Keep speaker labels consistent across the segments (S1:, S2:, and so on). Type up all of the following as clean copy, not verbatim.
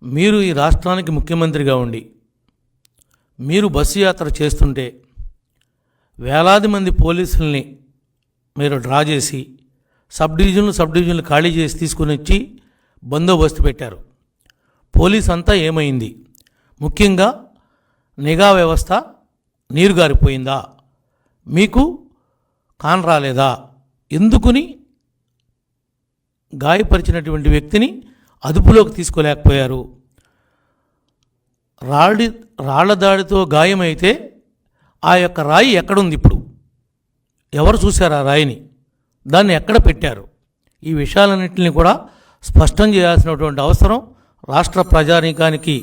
S1: మీరు ఈ రాష్ట్రానికి ముఖ్యమంత్రిగా ఉండి మీరు బస్సు యాత్ర చేస్తుంటే వేలాది మంది పోలీసుల్ని మీరు డ్రా చేసి సబ్ డివిజన్లు ఖాళీ చేసి తీసుకుని వచ్చి బందోబస్తు పెట్టారు. పోలీస్ అంతా ఏమైంది? ముఖ్యంగా నిఘా వ్యవస్థ నీరుగారిపోయిందా? మీకు కాన్ రాలేదా? ఎందుకుని గాయపరిచినటువంటి వ్యక్తిని అదుపులోకి తీసుకోలేకపోయారు? రాళ్ల దాడితో గాయమైతే ఆ యొక్క రాయి ఎక్కడుంది? ఇప్పుడు ఎవరు చూశారు ఆ రాయిని? దాన్ని ఎక్కడ పెట్టారు? ఈ విషయాలన్నింటినీ కూడా స్పష్టం చేయాల్సినటువంటి అవసరం రాష్ట్ర ప్రజానీకానికి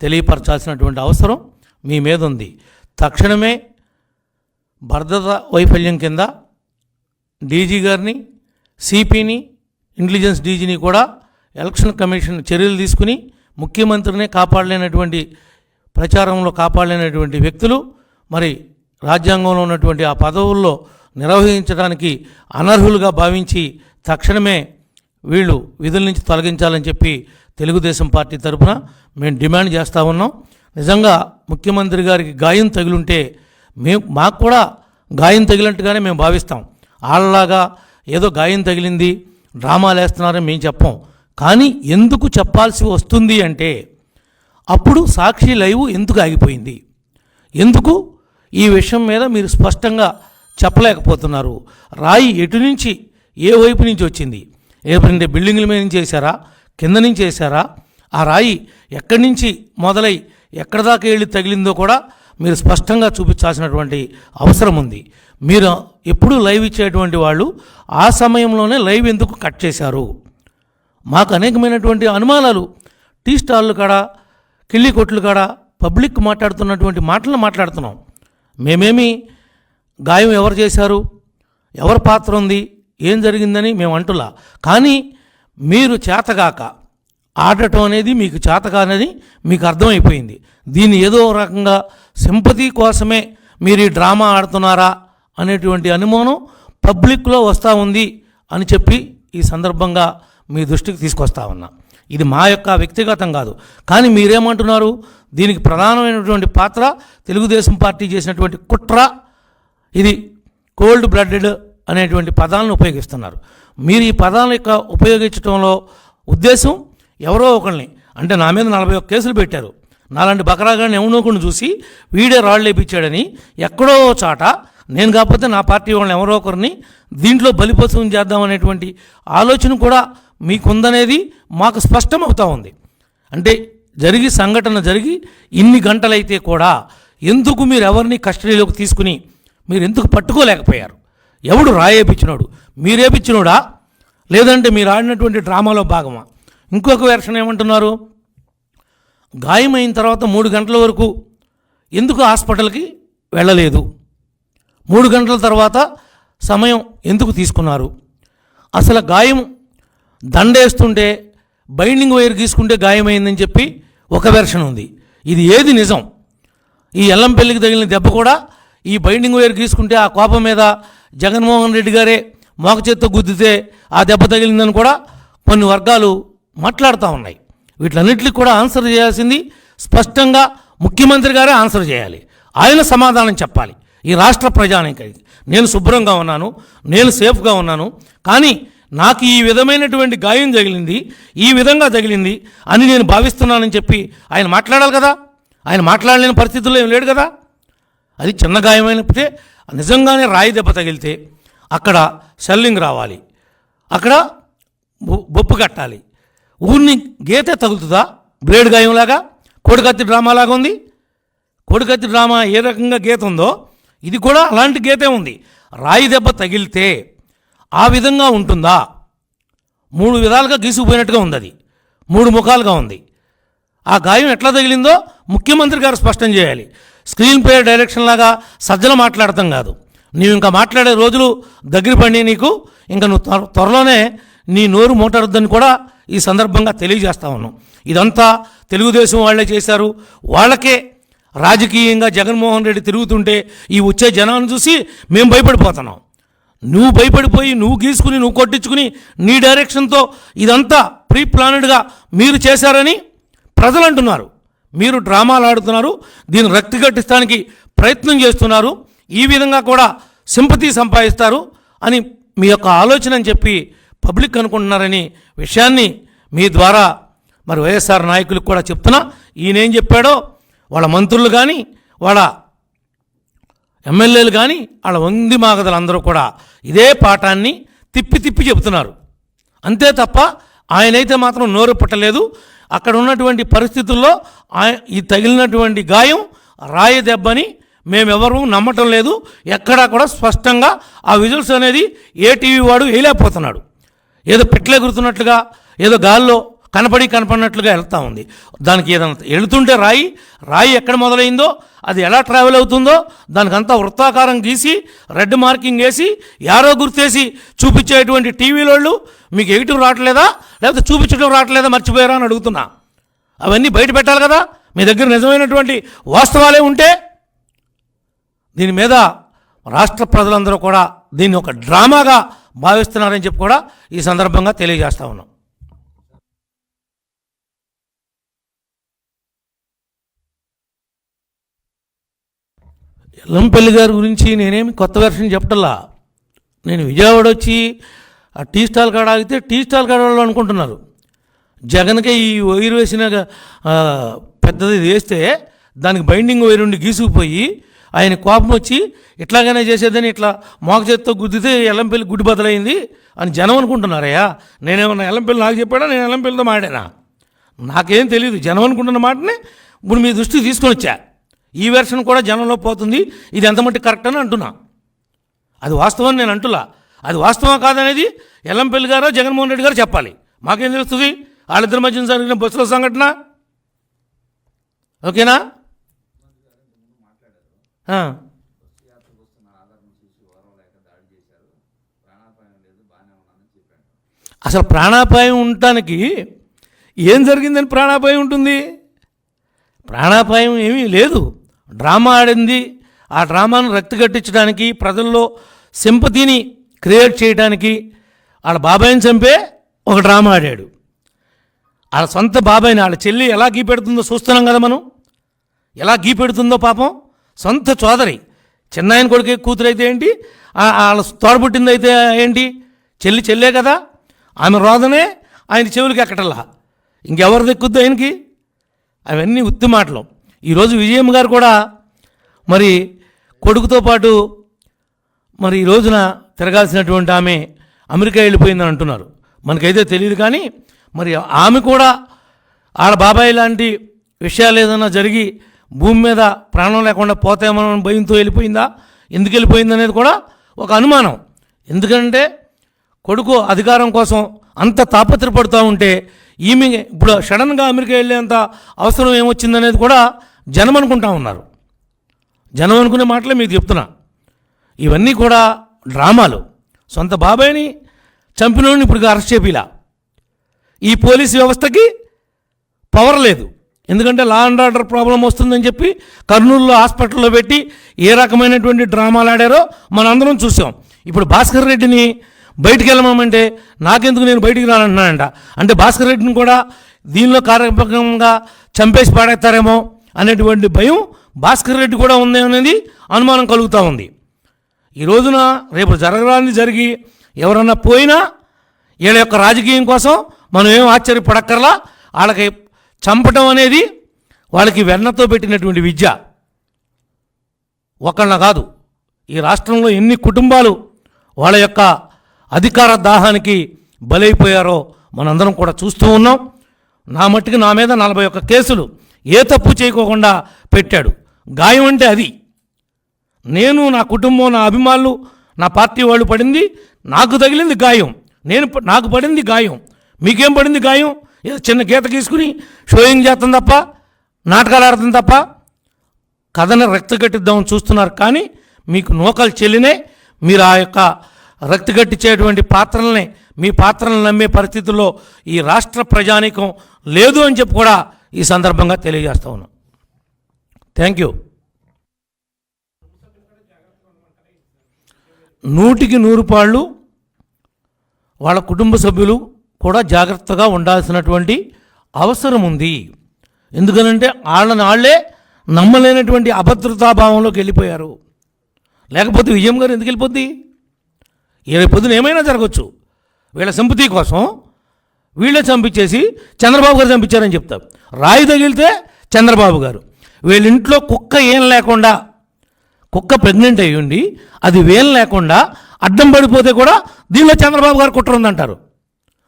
S1: తెలియపరచాల్సినటువంటి అవసరం మీ మీద ఉంది. తక్షణమే భద్రతా వైఫల్యం కింద డీజీ గారిని, సిపిని, ఇంటెలిజెన్స్ డీజీని కూడా ఎలక్షన్ కమిషన్ చర్యలు తీసుకుని ముఖ్యమంత్రినే కాపాడలేనటువంటి ప్రచారంలో కాపాడలేనటువంటి వ్యక్తులు మరి రాజ్యాంగంలో ఉన్నటువంటి ఆ పదవుల్లో నిర్వహించడానికి అనర్హులుగా భావించి తక్షణమే వీళ్ళు విధుల నుంచి తొలగించాలని చెప్పి తెలుగుదేశం పార్టీ తరఫున మేము డిమాండ్ చేస్తూ ఉన్నాం. నిజంగా ముఖ్యమంత్రి గారికి గాయం తగిలుంటే మాకు కూడా గాయం తగిలినట్టుగానే మేము భావిస్తాం. వాళ్ళలాగా ఏదో గాయం తగిలింది డ్రామాలు వేస్తున్నారని మేము చెప్పం. కానీ ఎందుకు చెప్పాల్సి వస్తుంది అంటే అప్పుడు సాక్షి లైవ్ ఎందుకు ఆగిపోయింది? ఎందుకు ఈ విషయం మీద మీరు స్పష్టంగా చెప్పలేకపోతున్నారు? రాయి ఎటు నుంచి ఏ వైపు నుంచి వచ్చింది? ఏదంటే బిల్డింగుల మీద నుంచి వేశారా, కింద నుంచి వేశారా? ఆ రాయి ఎక్కడి నుంచి మొదలై ఎక్కడి దాకా వెళ్ళి తగిలిందో కూడా మీరు స్పష్టంగా చూపించాల్సినటువంటి అవసరం ఉంది. మీరు ఎప్పుడు లైవ్ ఇచ్చేటువంటి వాళ్ళు ఆ సమయంలోనే లైవ్ ఎందుకు కట్ చేశారు? మాకు అనేకమైనటువంటి అనుమానాలు. టీ స్టాళ్ళు కాడ, కిళ్ళి కొట్లు కాడ పబ్లిక్ మాట్లాడుతున్నటువంటి మాటలను మాట్లాడుతున్నాం. మేమేమి గాయం ఎవరు చేశారు, ఎవరి పాత్ర ఉంది, ఏం జరిగిందని మేము అంటులా. కానీ మీరు చేతగాక ఆడటం అనేది మీకు చేతగా అనేది మీకు అర్థమైపోయింది. దీన్ని ఏదో రకంగా సింపతి కోసమే మీరు ఈ డ్రామా ఆడుతున్నారా అనేటువంటి అనుమానం పబ్లిక్లో వస్తూ ఉంది అని చెప్పి ఈ సందర్భంగా మీ దృష్టికి తీసుకొస్తా ఉన్నా. ఇది మా యొక్క వ్యక్తిగతం కాదు. కానీ మీరేమంటున్నారు? దీనికి ప్రధానమైనటువంటి పాత్ర తెలుగుదేశం పార్టీ చేసినటువంటి కుట్ర, ఇది కోల్డ్ బ్లడెడ్ అనేటువంటి పదాలను ఉపయోగిస్తున్నారు. మీరు ఈ పదాల యొక్క ఉపయోగించడంలో ఉద్దేశం ఎవరో ఒకరిని, అంటే నా మీద 41 కేసులు పెట్టారు. నాలాంటి బకరాగాన్ని ఎవనోకుండా చూసి వీడే రాళ్ళు లేపించాడని ఎక్కడో చాట నేను కాకపోతే నా పార్టీ వాళ్ళని ఎవరో ఒకరిని దీంట్లో బలిపశువుని చేద్దామనేటువంటి ఆలోచన కూడా మీకుందనేది మాకు స్పష్టమవుతూ ఉంది. అంటే సంఘటన జరిగి ఇన్ని గంటలైతే కూడా ఎందుకు మీరు ఎవరిని కస్టడీలోకి తీసుకుని మీరు ఎందుకు పట్టుకోలేకపోయారు? ఎవడు రాయేపించినోడు? మీరేపించినోడా, లేదంటే మీరు ఆడినటువంటి డ్రామాలో భాగమా? ఇంకొక వెర్షన్ ఏమంటున్నారు? గాయమైన తర్వాత 3 గంటల వరకు ఎందుకు హాస్పిటల్కి వెళ్ళలేదు? 3 గంటల తర్వాత సమయం ఎందుకు తీసుకున్నారు? అసలు గాయం దండేస్తుంటే బైండింగ్ వైర్ గీసుకుంటే గాయమైందని చెప్పి ఒక వెర్షన్ ఉంది. ఇది ఏది నిజం? ఈ ఎల్లంపల్లికి తగిలిన దెబ్బ కూడా ఈ బైండింగ్ వైర్ గీసుకుంటే ఆ కోపం మీద జగన్మోహన్ రెడ్డి గారే మోక చేత్తో గుద్దితే ఆ దెబ్బ తగిలిందని కూడా కొన్ని వర్గాలు మాట్లాడుతూ ఉన్నాయి. వీటన్నిటికి కూడా ఆన్సర్ చేయాల్సింది స్పష్టంగా ముఖ్యమంత్రి గారే ఆన్సర్ చేయాలి. ఆయన సమాధానం చెప్పాలి ఈ రాష్ట్ర ప్రజానికి. నేను శుభ్రంగా ఉన్నాను, నేను సేఫ్గా ఉన్నాను, కానీ నాకు ఈ విధమైనటువంటి గాయం తగిలింది, ఈ విధంగా తగిలింది అని నేను భావిస్తున్నానని చెప్పి ఆయన మాట్లాడాలి కదా. ఆయన మాట్లాడలేని పరిస్థితుల్లో ఏం లేడు కదా. అది చిన్న గాయమైనప్పుడే నిజంగానే రాయి దెబ్బ తగిలితే అక్కడ సెల్లింగ్ రావాలి, అక్కడ బొప్పు కట్టాలి. ఊరిని గీతే తగులుతుందా? బ్లేడ్ గాయంలాగా కోడికత్తి డ్రామాలాగా ఉంది. కోడికత్తి డ్రామా ఏ రకంగా గీత ఉందో ఇది కూడా అలాంటి గీతే ఉంది. రాయి దెబ్బ తగిలితే ఆ విధంగా ఉంటుందా? 3 విధాలుగా గీసుకుపోయినట్టుగా ఉంది. అది 3 ముఖాలుగా ఉంది. ఆ గాయం ఎట్లా తగిలిందో ముఖ్యమంత్రి గారు స్పష్టం చేయాలి. స్క్రీన్ ప్లే డైరెక్షన్ లాగా సజ్జలు మాట్లాడతాం కాదు. నీవు ఇంకా మాట్లాడే రోజులు దగ్గర పడి నీకు ఇంకా నువ్వు త్వరలోనే నీ నోరు మోటారొద్దని కూడా ఈ సందర్భంగా తెలియజేస్తా ఉన్నాం. ఇదంతా తెలుగుదేశం వాళ్ళే చేశారు. వాళ్ళకే రాజకీయంగా జగన్మోహన్ రెడ్డి తిరుగుతుంటే ఈ వచ్చే జనాన్ని చూసి మేము భయపడిపోతున్నాం. నువ్వు భయపడిపోయి నువ్వు గీసుకుని నువ్వు కొట్టించుకుని నీ డైరెక్షన్తో ఇదంతా ప్రీ ప్లానెడ్గా మీరు చేశారని ప్రజలు అంటున్నారు మీరు డ్రామాలు ఆడుతున్నారు, దీన్ని రక్తి కట్టించడానికి ప్రయత్నం చేస్తున్నారు, ఈ విధంగా కూడా సింపతి సంపాదిస్తారు అని మీ యొక్క ఆలోచన అని చెప్పి పబ్లిక్ అనుకుంటున్నారని విషయాన్ని మీ ద్వారా మరి వైఎస్ఆర్ నాయకులకు కూడా చెప్తున్నా. ఈయనేం చెప్పాడో వాళ్ళ మంత్రులు కానీ వాళ్ళ ఎమ్మెల్యేలు కానీ వాళ్ళ వంది మాగదలందరూ కూడా ఇదే పాఠాన్ని తిప్పి తిప్పి చెబుతున్నారు. అంతే తప్ప ఆయనైతే మాత్రం నోరు పుట్టలేదు. అక్కడ ఉన్నటువంటి పరిస్థితుల్లో ఈ తగిలినటువంటి గాయం రాయి దెబ్బని మేమెవరూ నమ్మటం లేదు. ఎక్కడా కూడా స్పష్టంగా ఆ విజువల్స్ అనేది ఏ టీవీ వాడు వేయలేకపోతున్నాడు. ఏదో పెట్లెగురుతున్నట్లుగా, ఏదో గాల్లో కనపడినట్లుగా వెళ్తూ ఉంది. దానికి ఏదైనా వెళుతుంటే రాయి ఎక్కడ మొదలైందో, అది ఎలా ట్రావెల్ అవుతుందో దానికంతా వృత్తాకారం గీసి రెడ్ మార్కింగ్ వేసి యారో గుర్తేసి చూపించేటువంటి టీవీలోళ్ళు మీకు ఎగిటివ్ రావట్లేదా, లేకపోతే చూపించడం రావట్లేదా, మర్చిపోయారా అని అడుగుతున్నా. అవన్నీ బయట పెట్టాలి కదా. మీ దగ్గర నిజమైనటువంటి వాస్తవాలే ఉంటే. దీని మీద రాష్ట్ర ప్రజలందరూ కూడా దీన్ని ఒక డ్రామాగా భావిస్తున్నారని చెప్పి కూడా ఈ సందర్భంగా తెలియజేస్తా ఉన్నాం. ఎల్లంపల్లి గారి గురించి నేనేమి కొత్త వెర్షన్ చెప్పటల్లా. నేను విజయవాడ వచ్చి ఆ టీ స్టాల్ కాడ ఆగితే టీ స్టాల్ కాడ వాళ్ళు అనుకుంటున్నారు జగన్కే ఈ వైరు వేసిన పెద్దది వేస్తే దానికి బైండింగ్ వైరు ఉండి గీసుకుపోయి ఆయన కోపం వచ్చి ఇట్లాగనే చేసేదని ఇట్లా మోక చేత్తో గుద్దితే ఎల్లంపల్లి గుడ్డి బదలైంది అని జనం అనుకుంటున్నారయ్యా. నేనేమన్నా ఎల్లంపల్లి నాకు చెప్పాడా, నేను ఎల్లంపల్లితో మాడానా? నాకేం తెలియదు. జనం అనుకుంటున్న మాటనే ఇప్పుడు మీ దృష్టికి తీసుకొని వచ్చా. ఈ వెర్షన్ కూడా జనంలో పోతుంది. ఇది ఎంత మట్టి కరెక్ట్ అని అంటున్నా. అది వాస్తవం నేను అంటులా. అది వాస్తవం కాదనేది ఎల్లంపల్లి గారో జగన్మోహన్ రెడ్డి గారు చెప్పాలి. మాకేం తెలుస్తుంది వాళ్ళిద్దరి మధ్యన జరిగిన బస్సులో సంఘటన? ఓకేనా? అసలు ప్రాణాపాయం ఉండటానికి ఏం జరిగిందని ప్రాణాపాయం ఉంటుంది? ప్రాణాపాయం ఏమీ లేదు. డ్రామా ఆడింది. ఆ డ్రామాను రక్తి కట్టించడానికి, ప్రజల్లో సింపతిని క్రియేట్ చేయడానికి వాళ్ళ బాబాయిని చంపే ఒక డ్రామా ఆడాడు. వాళ్ళ సొంత బాబాయిని, వాళ్ళ చెల్లి ఎలా గీపెడుతుందో చూస్తున్నాం కదా మనం. ఎలా గీపెడుతుందో పాపం. సొంత సోదరి, చిన్నాయన కొడుకు కూతురు అయితే ఏంటి, వాళ్ళ తోడబుట్టింది అయితే ఏంటి, చెల్లే కదా. ఆమె రోదనే ఆయన చెవులకి ఎక్కటల్లా. ఇంకెవరు దెక్కుద్దు ఆయనకి? అవన్నీ ఉత్తి మాటలు. ఈరోజు విజయమ్మ గారు కూడా మరి కొడుకుతో పాటు మరి ఈ రోజున తిరగాల్సినటువంటి ఆమె అమెరికా వెళ్ళిపోయిందని అంటున్నారు. మనకైతే తెలియదు. కానీ మరి ఆమె కూడా ఆడ బాబాయ్ లాంటి విషయాలు ఏదైనా జరిగి భూమి మీద ప్రాణం లేకుండా పోతామని భయంతో వెళ్ళిపోయిందా, ఎందుకు వెళ్ళిపోయింది అనేది కూడా ఒక అనుమానం. ఎందుకంటే కొడుకు అధికారం కోసం అంత తాపత్రపడుతూ ఉంటే ఈమె ఇప్పుడు సడన్గా అమెరికా వెళ్ళేంత అవసరం ఏమొచ్చిందనేది కూడా జనం అనుకుంటా ఉన్నారు. జనం అనుకునే మాటలే మీకు చెప్తున్నా. ఇవన్నీ కూడా డ్రామాలు. సొంత బాబాయిని చంపినోడిని ఇప్పుడు అరెస్ట్ చేపిలా. ఈ పోలీస్ వ్యవస్థకి పవర్ లేదు. ఎందుకంటే లా అండ్ ఆర్డర్ ప్రాబ్లం వస్తుందని చెప్పి కర్నూలులో హాస్పిటల్లో పెట్టి ఏ రకమైనటువంటి డ్రామాలు ఆడారో మనందరం చూసాం. ఇప్పుడు భాస్కర్ రెడ్డిని బయటికి వెళ్ళమంటే నాకెందుకు, నేను బయటికి రానంటున్నానంట. అంటే భాస్కర్ రెడ్డిని కూడా దీనిలో కార్యక్రమంగా చంపేసి పాడేస్తారేమో అనేటువంటి భయం భాస్కర్ రెడ్డి కూడా ఉంది అనేది అనుమానం కలుగుతూ ఉంది. ఈ రోజున రేపు జరగరానిది జరిగి ఎవరన్నా పోయినా వీళ్ళ యొక్క రాజకీయం కోసం మనం ఏం ఆశ్చర్యపడక్కర్లా. వాళ్ళకి చంపటం అనేది వాళ్ళకి వెన్నతో పెట్టినటువంటి విద్య. ఒకళ్ళ కాదు, ఈ రాష్ట్రంలో ఎన్ని కుటుంబాలు వాళ్ళ యొక్క అధికార దాహానికి బలైపోయారో మనందరం కూడా చూస్తూ ఉన్నాం. నా మట్టుకు నా మీద 41 కేసులు ఏ తప్పు చేయకోకుండా పెట్టాడు. గాయం అంటే అది. నేను, నా కుటుంబం, నా అభిమానులు, నా పార్టీ వాళ్ళు పడింది, నాకు తగిలింది గాయం. నాకు పడింది గాయం. మీకేం పడింది గాయం? ఏదో చిన్న గీత గీసుకుని షోయింగ్ చేస్తాం తప్ప, నాటకాలు ఆడతాం తప్ప, కథని రక్తి కట్టిద్దామని చూస్తున్నారు. కానీ మీకు నూకలు చెల్లినే. మీరు ఆ యొక్క రక్తి కట్టించేటువంటి పాత్రల్ని, మీ పాత్రలను నమ్మే పరిస్థితుల్లో ఈ రాష్ట్ర ప్రజానీకం లేదు అని చెప్పి కూడా ఈ సందర్భంగా తెలియజేస్తా ఉన్నాం. Thank you. 100కి 100 పాళ్ళు వాళ్ళ కుటుంబ సభ్యులు కూడా జాగ్రత్తగా ఉండాల్సినటువంటి అవసరం ఉంది. ఎందుకనంటే వాళ్ళే నమ్మలేనటువంటి అభద్రతాభావంలోకి వెళ్ళిపోయారు. లేకపోతే విజయం గారు ఎందుకు వెళ్ళిపోద్ది? రేపు పొద్దున ఏమైనా జరగచ్చు. వీళ్ళ సింపతి కోసం వీళ్ళే చంపించేసి చంద్రబాబు గారు చంపించారని చెప్తారు. రాయి తగిలితే చంద్రబాబు గారు, వీళ్ళ ఇంట్లో కుక్క ఏం లేకుండా, కుక్క ప్రెగ్నెంట్ అయ్యి ఉండి అది వేలు లేకుండా అడ్డం పడిపోతే కూడా దీనిలో చంద్రబాబు గారు కుట్ర ఉందంటారు.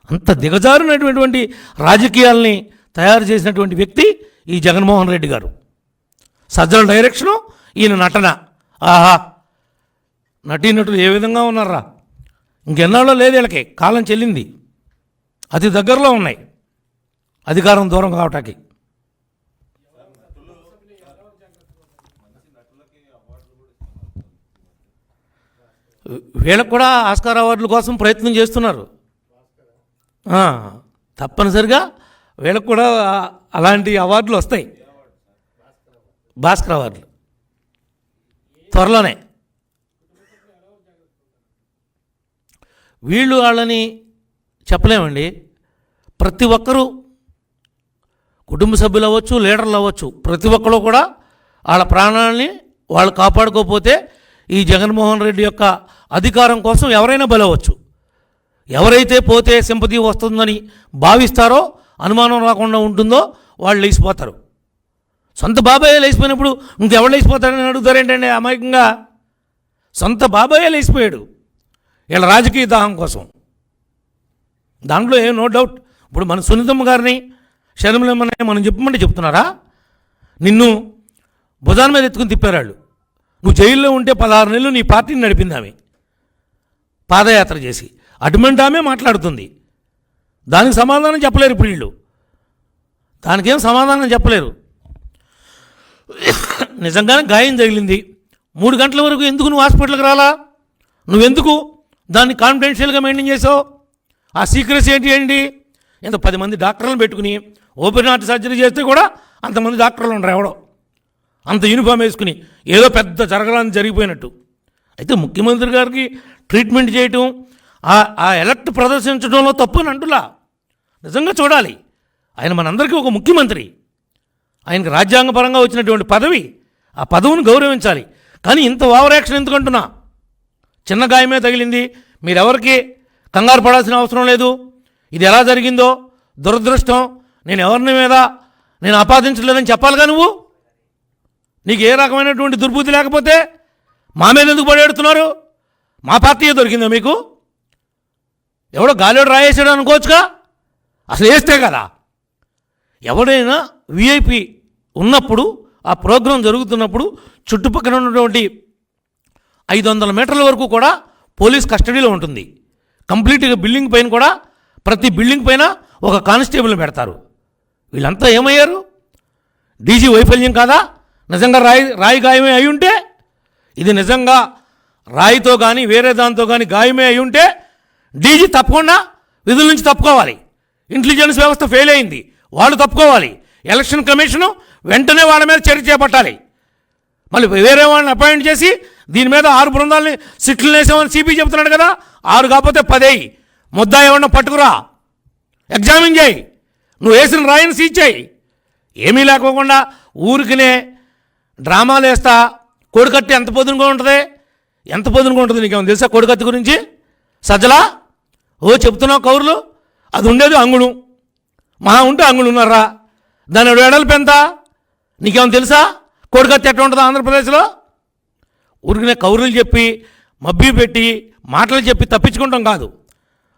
S1: అంత దిగజారినటువంటి రాజకీయాల్ని తయారు చేసినటువంటి వ్యక్తి ఈ జగన్మోహన్ రెడ్డి గారు. సజ్జల డైరెక్షను, ఈయన నటన, ఆహా నటీనటులు ఏ విధంగా ఉన్నారా! ఇంకెన్నాళ్ళో లేదు వీళ్ళకి, కాలం చెల్లింది, అతి దగ్గరలో ఉన్నాయి అధికారం దూరం కావటానికి. వీళ్ళకు కూడా ఆస్కార్ అవార్డుల కోసం ప్రయత్నం చేస్తున్నారు. తప్పనిసరిగా వీళ్ళకు కూడా అలాంటి అవార్డులు వస్తాయి, భాస్కర్ అవార్డులు త్వరలోనే. వీళ్ళు వాళ్ళని చెప్పలేమండి. ప్రతి ఒక్కరూ కుటుంబ సభ్యులు అవ్వచ్చు, లీడర్లు అవ్వచ్చు, ప్రతి ఒక్కరు కూడా వాళ్ళ ప్రాణాలని వాళ్ళు కాపాడుకోకపోతే ఈ జగన్మోహన్ రెడ్డి యొక్క అధికారం కోసం ఎవరైనా బలవచ్చు. ఎవరైతే పోతే సింపతి వస్తుందని భావిస్తారో, అనుమానం రాకుండా ఉంటుందో వాళ్ళు లేచిపోతారు. సొంత బాబాయే లేచిపోయినప్పుడు ఇంకెవరు లేచిపోతారని అడుగుతారేంటండి అమాయకంగా? సొంత బాబాయే లేచిపోయాడు వీళ్ళ రాజకీయ దాహం కోసం. దాంట్లో ఏం నో డౌట్. ఇప్పుడు మన సునీతమ్మ గారిని, షర్మిలమ్మని మనం చెప్పమంటే చెప్తున్నారా? నిన్ను భుజాన మీద ఎత్తుకుని తిప్పారాళ్ళు. నువ్వు జైల్లో ఉంటే 16 నెలలు నీ పార్టీని నడిపింది ఆమె, పాదయాత్ర చేసి. అటువంటి ఆమె మాట్లాడుతుంది. దానికి సమాధానం చెప్పలేరు ఇప్పుడు వీళ్ళు. దానికేం సమాధానం చెప్పలేరు. నిజంగానే గాయం తగిలింది. 3 గంటల వరకు ఎందుకు నువ్వు హాస్పిటల్కి రాలా? నువ్వెందుకు దాన్ని కాన్ఫిడెన్షియల్గా మెయింటైన్ చేసావు? ఆ సీక్రెసీ ఏంటి? ఎంత 10 మంది డాక్టర్లను పెట్టుకుని ఓపెన్ హార్ట్ సర్జరీ చేస్తే కూడా అంతమంది డాక్టర్లు ఉండరు. ఎవడో అంత యూనిఫామ్ వేసుకుని ఏదో పెద్ద జరగడానికి జరిగిపోయినట్టు. అయితే ముఖ్యమంత్రి గారికి ట్రీట్మెంట్ చేయటం, ఆ ఎలక్ట్ ప్రదర్శించడంలో తప్పు అని అంటులా. నిజంగా చూడాలి. ఆయన మనందరికీ ఒక ముఖ్యమంత్రి. ఆయనకు రాజ్యాంగపరంగా వచ్చినటువంటి పదవి, ఆ పదవిని గౌరవించాలి. కానీ ఇంత ఓవర్ యాక్షన్ ఎందుకంటున్నా? చిన్న గాయమే తగిలింది, మీరెవరికి కంగారు పడాల్సిన అవసరం లేదు. ఇది ఎలా జరిగిందో దురదృష్టం, నేను ఎవరిని మీద నేను ఆపాదించలేదని చెప్పాలిగా నువ్వు. నీకు ఏ రకమైనటువంటి దుర్బుద్ధి లేకపోతే మా మీద ఎందుకు పడేడుతున్నారు? మా పార్టీయే దొరికిందా మీకు? ఎవడో గాలిలో రాయేసాడు అనుకోవచ్చుగా, అసలు వేస్తే కదా. ఎవడైనా విఐపి ఉన్నప్పుడు, ఆ ప్రోగ్రాం జరుగుతున్నప్పుడు చుట్టుపక్కల ఉన్నటువంటి 500 మీటర్ల వరకు కూడా పోలీస్ కస్టడీలో ఉంటుంది. కంప్లీట్గా బిల్డింగ్ పైన కూడా, ప్రతి బిల్డింగ్ పైన ఒక కానిస్టేబుల్ని పెడతారు. వీళ్ళంతా ఏమయ్యారు? డీజీ వైఫల్యం కాదా? నిజంగా రాయి గాయమే అయి ఉంటే, ఇది నిజంగా రాయితో కానీ వేరే దాంతో కానీ గాయమే అయి ఉంటే డీజీ తప్పకుండా విధుల నుంచి తప్పుకోవాలి. ఇంటెలిజెన్స్ వ్యవస్థ ఫెయిల్ అయింది, వాళ్ళు తప్పుకోవాలి. ఎలక్షన్ కమిషను వెంటనే వాళ్ళ మీద చర్య చేపట్టాలి. మళ్ళీ వేరే వాళ్ళని అపాయింట్ చేసి దీని మీద 6 బృందాలని సిట్లు వేసామని సిపి చెబుతున్నాడు కదా. 6 కాకపోతే 10 అయ్యి ముద్దా ఏమన్నా పట్టుకురా, ఎగ్జామిన్ చేయి, నువ్వు వేసిన రాయిని సీజ్ చేయి. ఏమీ లేకోకుండా ఊరికినే డ్రామాలు వేస్తా. కోడికత్తి ఎంత పొద్దునగా ఉంటుంది? ఎంత పొద్దునగా ఉంటుంది నీకేమో తెలుసా కోడికత్తి గురించి? సజ్జలా చెప్తున్నావు కౌరులు. అది ఉండేది అంగుళం, మహా ఉంటే అంగుళున్నారా. దాని వెడల్పు ఎంత నీకేమో తెలుసా? కోడికత్తి ఎట్లా ఉంటుందో ఆంధ్రప్రదేశ్లో? ఊరికినే కౌరులు చెప్పి మబ్బి పెట్టి మాటలు చెప్పి తప్పించుకుంటాం కాదు.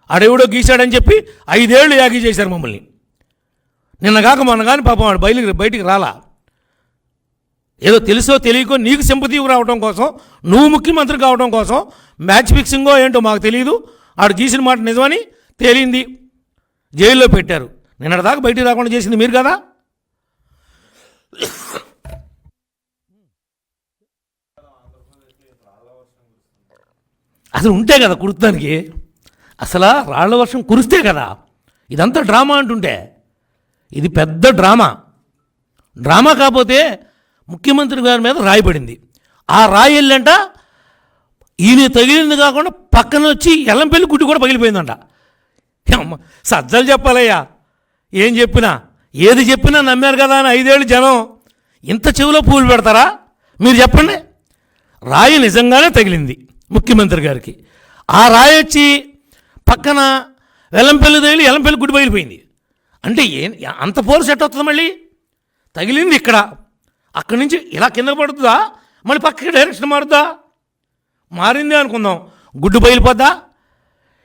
S1: ఆడెవడో గీశాడని చెప్పి 5 ఏళ్ళు యాగి చేశారు మమ్మల్ని. నిన్న కాక మొన్న కానీ పాపం వాడు బయటికి రాలా. ఏదో తెలుసో తెలియకో నీకు సింపతి రావడం కోసం, నువ్వు ముఖ్యమంత్రి కావడం కోసం మ్యాచ్ ఫిక్సింగో ఏంటో మాకు తెలియదు. ఆడు గీసిన మాట నిజమని తేలింది, జైల్లో పెట్టారు. నిన్నటిదాకా బయటికి రాకుండా చేసింది మీరు కదా. అసలు ఉంటే కదా కుర్తానికి, అసలు రాళ్ల వర్షం కురిస్తే కదా ఇదంతా డ్రామా అంటుంటే. ఇది పెద్ద డ్రామా. డ్రామా కాకపోతే ముఖ్యమంత్రి గారి మీద రాయి పడింది. ఆ రాయి వెళ్ళంట ఈయన తగిలింది కాకుండా పక్కన వచ్చి ఎల్లంపల్లి గుడ్డి కూడా పగిలిపోయిందంట. సజ్జలు చెప్పాలయ్యా, ఏం చెప్పినా ఏది చెప్పినా నమ్మారు కదా అని 5 ఏళ్ళు జనం ఇంత చెవిలో పూలు పెడతారా? మీరు చెప్పండి. రాయి నిజంగానే తగిలింది ముఖ్యమంత్రి గారికి. ఆ రాయి వచ్చి పక్కన వెల్లంపల్లి తగిలి ఎల్లంపల్లి గుడి బయలుపోయింది. అంటే అంత పోరు సెట్ అవుతుంది. మళ్ళీ తగిలింది ఇక్కడ, అక్కడి నుంచి ఇలా కింద పడుతుందా, మళ్ళీ పక్కకి డైరెక్షన్ మారుద్దా? మారింది అనుకుందాం, గుడ్డు బయలుపోద్దా?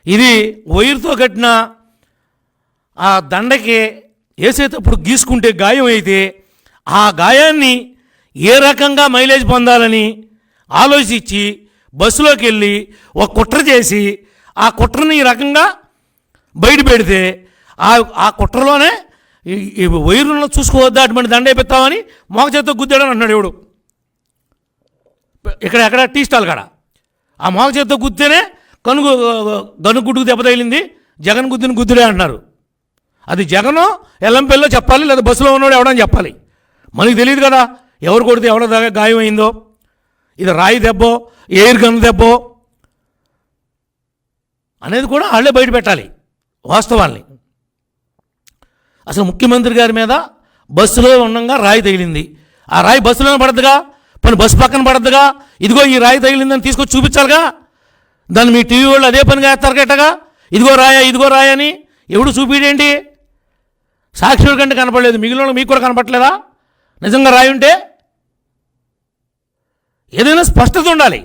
S1: ఇది వైరుతో కట్టిన ఆ దండకి వేసేటప్పుడు గీసుకుంటే గాయం అయితే ఆ గాయాన్ని ఏ రకంగా మైలేజ్ పొందాలని ఆలోచించి బస్సులోకి వెళ్ళి ఒక కుట్ర చేసి ఆ కుట్రని ఈ రకంగా బయట పెడితే ఆ కుట్రలోనే ఈ వైరులను చూసుకోవద్దా, అటువంటి దండ వేపిస్తామని మోగ చేతితో గుద్దాడని అన్నాడు ఎవడు. ఎక్కడ టీ స్టాల్ కాడ ఆ మోగ చేతితో గుద్దితేనే గనుగుడ్డుకు దెబ్బ తగిలింది, జగన్ గుద్దిన గుద్దుడే అంటున్నారు. అది జగను ఎల్లంపల్లిలో చెప్పాలి, లేదా బస్సులో ఉన్నాడు ఎవడని చెప్పాలి. మనకి తెలియదు కదా ఎవరు కొడితే ఎవడ గాయం అయిందో. ఇది రాయి దెబ్బో ఎయిర్ గన్ దెబ్బో అనేది కూడా వాళ్ళే బయట పెట్టాలి వాస్తవాల్ని. అసలు ముఖ్యమంత్రి గారి మీద బస్సులో ఉండగా రాయి తగిలింది. ఆ రాయి బస్సులోనే పడద్దుగా, పని బస్సు పక్కన పడద్దుగా. ఇదిగో ఈ రాయి తగిలిందని తీసుకొచ్చి చూపించాలిగా. దాన్ని మీ టీవీ వాళ్ళు అదే పనిగా వేస్తారు గట్టగా, ఇదిగో రాయా ఇదిగో రాయని. ఎవడు చూపిడేంటి? సాక్షుల కంటే కనపడలేదు, మిగిలిన మీకు కూడా కనపడలేదా? నిజంగా రాయి ఉంటే ఏదైనా స్పష్టత ఉండాలి.